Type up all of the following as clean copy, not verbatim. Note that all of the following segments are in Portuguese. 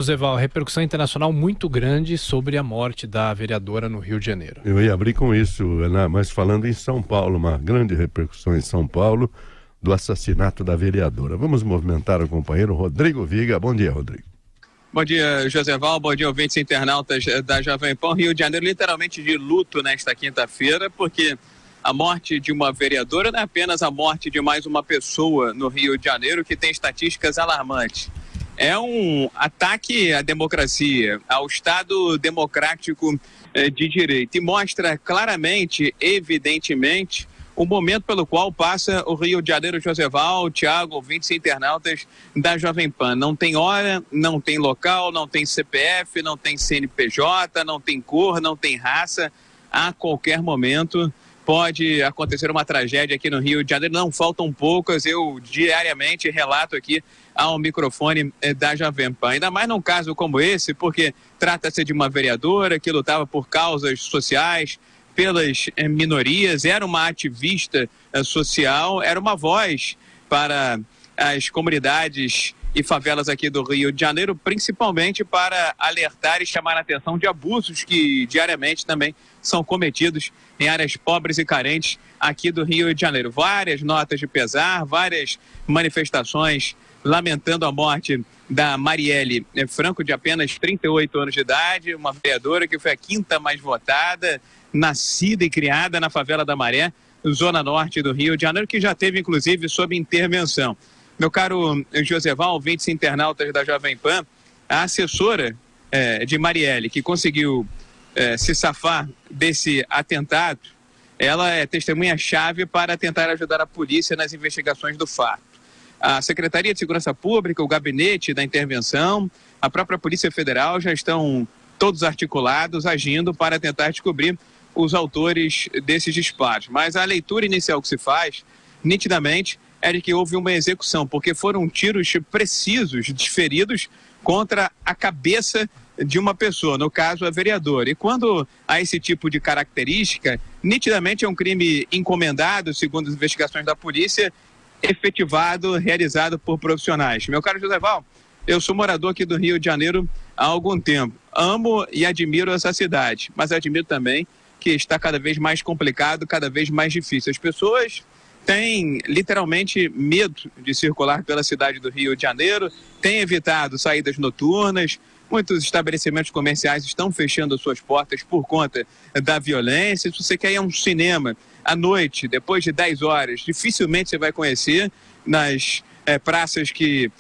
Joseval, repercussão internacional muito grande sobre a morte da vereadora no Rio de Janeiro. Eu ia abrir com isso, mas falando em São Paulo, uma grande repercussão em São Paulo do assassinato da vereadora. Vamos movimentar o companheiro Rodrigo Viga. Bom dia, Rodrigo. Bom dia, Joseval. Bom dia, ouvintes internautas da Jovem Pan. Rio de Janeiro literalmente de luto nesta quinta-feira, porque a morte de uma vereadora não é apenas a morte de mais uma pessoa no Rio de Janeiro, que tem estatísticas alarmantes. É um ataque à democracia, ao Estado democrático de direito, e mostra claramente, evidentemente, o momento pelo qual passa o Rio de Janeiro. Joseval, Thiago, ouvintes internautas da Jovem Pan. Não tem hora, não tem local, não tem CPF, não tem CNPJ, não tem cor, não tem raça. A qualquer momento pode acontecer uma tragédia aqui no Rio de Janeiro. Não faltam poucas, eu diariamente relato aqui ao microfone da Jovem Pan. Ainda mais num caso como esse, porque trata-se de uma vereadora que lutava por causas sociais, pelas minorias, era uma ativista social, era uma voz para as comunidades e favelas aqui do Rio de Janeiro, principalmente para alertar e chamar a atenção de abusos que diariamente também são cometidos em áreas pobres e carentes aqui do Rio de Janeiro. Várias notas de pesar, várias manifestações lamentando a morte da Marielle Franco, de apenas 38 anos de idade, uma vereadora que foi a quinta mais votada, nascida e criada na favela da Maré, zona norte do Rio de Janeiro, que já teve inclusive sob intervenção. Meu caro Joseval, ouvintes internautas da Jovem Pan, a assessora de Marielle, que conseguiu se safar desse atentado, ela é testemunha-chave para tentar ajudar a polícia nas investigações do fato. A Secretaria de Segurança Pública, o Gabinete da Intervenção, a própria Polícia Federal já estão todos articulados, agindo para tentar descobrir os autores desses disparos. Mas a leitura inicial que se faz, nitidamente, é de que houve uma execução, porque foram tiros precisos, desferidos contra a cabeça de uma pessoa, no caso a vereadora. E quando há esse tipo de característica, nitidamente é um crime encomendado, segundo as investigações da polícia, efetivado, realizado por profissionais. Meu caro Joseval, eu sou morador aqui do Rio de Janeiro há algum tempo. Amo e admiro essa cidade, mas admiro também que está cada vez mais complicado, cada vez mais difícil. As pessoas têm literalmente medo de circular pela cidade do Rio de Janeiro, têm evitado saídas noturnas, muitos estabelecimentos comerciais estão fechando suas portas por conta da violência. Se você quer ir a um cinema à noite, depois de 10 horas, dificilmente você vai conhecer nas praças que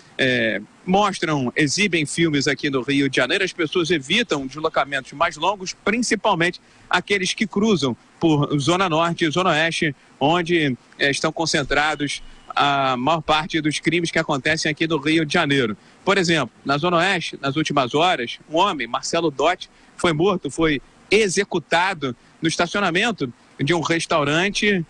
exibem filmes aqui no Rio de Janeiro. As pessoas evitam deslocamentos mais longos, principalmente aqueles que cruzam por Zona Norte e Zona Oeste, onde estão concentrados a maior parte dos crimes que acontecem aqui no Rio de Janeiro. Por exemplo, na Zona Oeste, nas últimas horas, um homem, Marcelo Dotti, foi morto, foi executado no estacionamento de um restaurante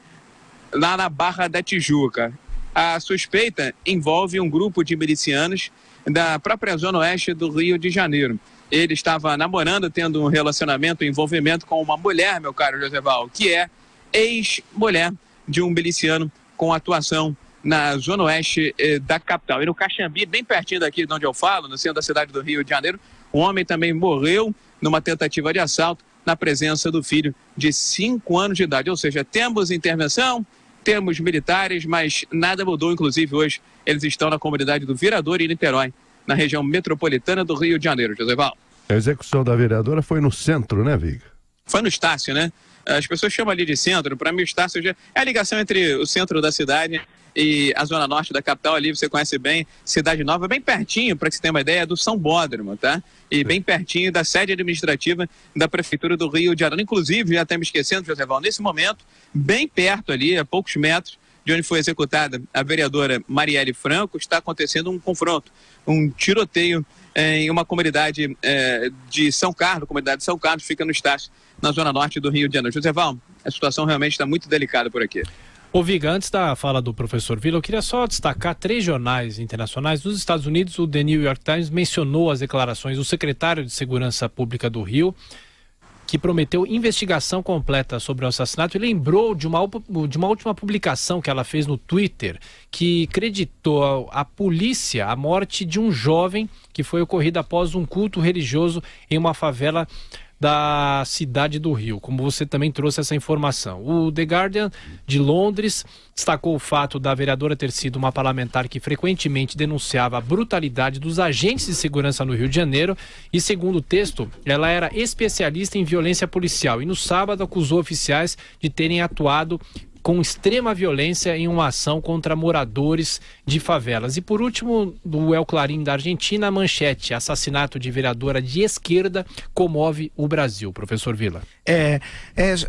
lá na Barra da Tijuca. A suspeita envolve um grupo de milicianos da própria Zona Oeste do Rio de Janeiro. Ele estava namorando, tendo um relacionamento, um envolvimento com uma mulher, meu caro Joseval, que é ex-mulher de um miliciano com atuação na Zona Oeste da capital. E no Caxambi, bem pertinho daqui de onde eu falo, no centro da cidade do Rio de Janeiro, um homem também morreu numa tentativa de assalto na presença do filho de 5 anos de idade. Ou seja, temos intervenção, temos militares, mas nada mudou. Inclusive hoje eles estão na comunidade do Viradouro e Niterói, na região metropolitana do Rio de Janeiro. Joseval. A execução da vereadora foi no centro, né, Viga? Foi no Estácio, né? As pessoas chamam ali de centro. Para mim, o Estácio é a ligação entre o centro da cidade e a zona norte da capital. Ali você conhece bem, Cidade Nova, bem pertinho, para que você tenha uma ideia, do São Bódromo, tá? E bem pertinho da sede administrativa da Prefeitura do Rio de Janeiro. Inclusive, já até me esquecendo, Joseval, nesse momento, bem perto ali, a poucos metros de onde foi executada a vereadora Marielle Franco, está acontecendo um confronto, um tiroteio em uma comunidade de São Carlos. A comunidade de São Carlos fica no Estácio, na zona norte do Rio de Janeiro. Joseval, a situação realmente está muito delicada por aqui. Ô Viga, antes da fala do professor Vila, eu queria só destacar 3 jornais internacionais. Dos Estados Unidos, o The New York Times mencionou as declarações do secretário de Segurança Pública do Rio, que prometeu investigação completa sobre o assassinato e lembrou de uma última publicação que ela fez no Twitter, que creditou à polícia a morte de um jovem que foi ocorrida após um culto religioso em uma favela da cidade do Rio, como você também trouxe essa informação. O The Guardian de Londres destacou o fato da vereadora ter sido uma parlamentar que frequentemente denunciava a brutalidade dos agentes de segurança no Rio de Janeiro e, segundo o texto, ela era especialista em violência policial e no sábado acusou oficiais de terem atuado com extrema violência em uma ação contra moradores de favelas. E por último, do El Clarín da Argentina, a manchete: assassinato de vereadora de esquerda comove o Brasil. Professor Vila.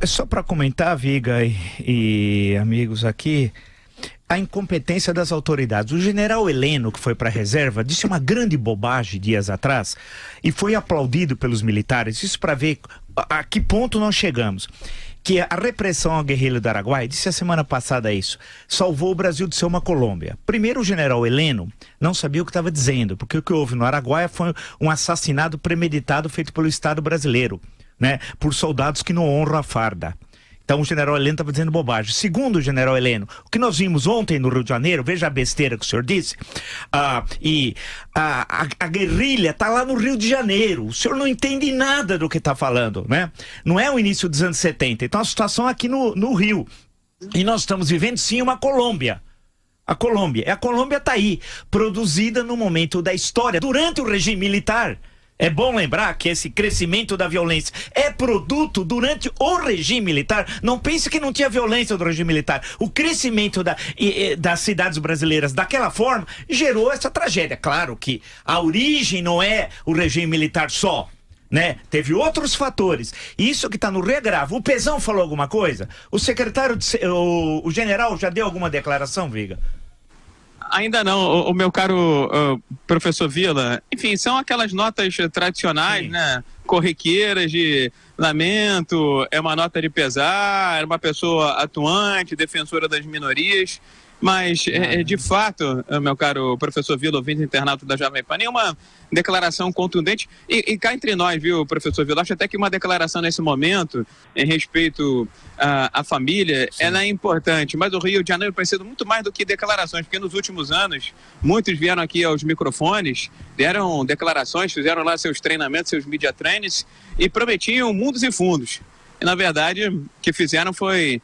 Só para comentar, Viga e amigos aqui, a incompetência das autoridades. O general Heleno, que foi para a reserva, disse uma grande bobagem dias atrás e foi aplaudido pelos militares. Isso para ver a que ponto nós chegamos. Que a repressão ao guerrilheiro do Araguaia, disse a semana passada isso, salvou o Brasil de ser uma Colômbia. Primeiro, o general Heleno não sabia o que estava dizendo, porque o que houve no Araguaia foi um assassinato premeditado feito pelo Estado brasileiro, né, por soldados que não honram a farda. Então o general Heleno estava dizendo bobagem. Segundo o general Heleno, o que nós vimos ontem no Rio de Janeiro, veja a besteira que o senhor disse, a guerrilha está lá no Rio de Janeiro. O senhor não entende nada do que está falando, né? Não é o início dos anos 70. Então a situação aqui no Rio. E nós estamos vivendo sim uma Colômbia. A Colômbia está aí, produzida no momento da história, durante o regime militar. É bom lembrar que esse crescimento da violência é produto durante o regime militar. Não pense que não tinha violência do regime militar. O crescimento das cidades brasileiras daquela forma gerou essa tragédia. Claro que a origem não é o regime militar só, né? Teve outros fatores. Isso que está no regravo. O Pezão falou alguma coisa? O secretário, o general já deu alguma declaração, Viga? Ainda não, o meu caro professor Vila. Enfim, são aquelas notas tradicionais, sim, né? Corriqueiras de lamento, é uma nota de pesar, é uma pessoa atuante, defensora das minorias. Mas, de fato, meu caro professor Vila, ouvinte internauta da Jovem Pan, nenhuma declaração contundente. E cá entre nós, viu, professor Vila, acho até que uma declaração nesse momento, em respeito à família, sim, ela é importante. Mas o Rio de Janeiro precisa muito mais do que declarações, porque nos últimos anos, muitos vieram aqui aos microfones, deram declarações, fizeram lá seus treinamentos, seus media trainings, e prometiam mundos e fundos. E, na verdade, o que fizeram foi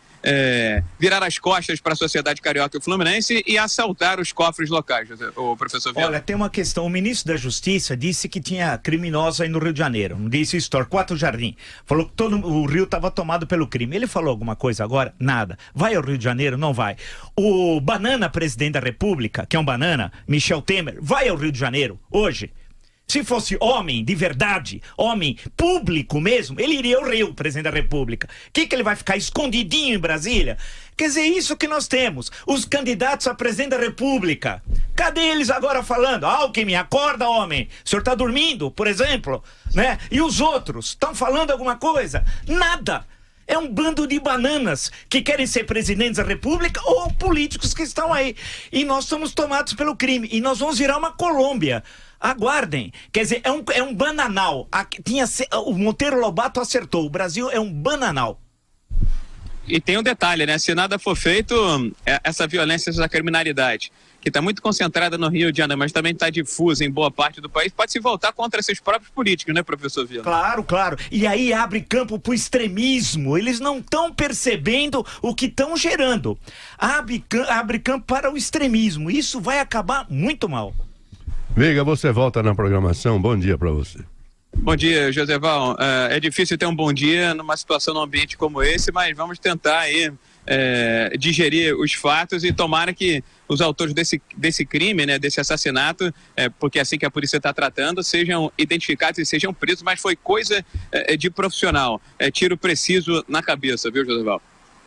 virar as costas para a sociedade carioca e fluminense e assaltar os cofres locais, o professor Vila. Olha, tem uma questão. O ministro da Justiça disse que tinha criminosos aí no Rio de Janeiro. Não disse isso, Torquato Jardim. Falou que todo o Rio estava tomado pelo crime. Ele falou alguma coisa agora? Nada. Vai ao Rio de Janeiro? Não vai. O Banana, presidente da República, que é um banana, Michel Temer, vai ao Rio de Janeiro hoje. Se fosse homem de verdade, homem público mesmo, ele iria ao Rio, presidente da República. O que ele vai ficar escondidinho em Brasília? Quer dizer, isso que nós temos. Os candidatos a presidente da República. Cadê eles agora falando? Alckmin, acorda, homem. O senhor está dormindo, por exemplo, né? E os outros, estão falando alguma coisa? Nada. É um bando de bananas que querem ser presidentes da República ou políticos que estão aí. E nós estamos tomados pelo crime. E nós vamos virar uma Colômbia. Aguardem. Quer dizer, é um bananal. O Monteiro Lobato acertou. O Brasil é um bananal. E tem um detalhe, né? Se nada for feito, essa violência, essa criminalidade, que está muito concentrada no Rio de Janeiro, mas também está difusa em boa parte do país, pode se voltar contra seus próprios políticos, né, professor Vila? Claro, claro. E aí abre campo para o extremismo. Eles não estão percebendo o que estão gerando. Abre campo para o extremismo. Isso vai acabar muito mal. Viga, você volta na programação. Bom dia para você. Bom dia, Joseval. É difícil ter um bom dia numa situação, num ambiente como esse, mas vamos tentar aí digerir os fatos e tomara que os autores desse crime, né, desse assassinato, porque é assim que a polícia está tratando, sejam identificados e sejam presos, mas foi coisa de profissional. Tiro preciso na cabeça, viu, Joseval?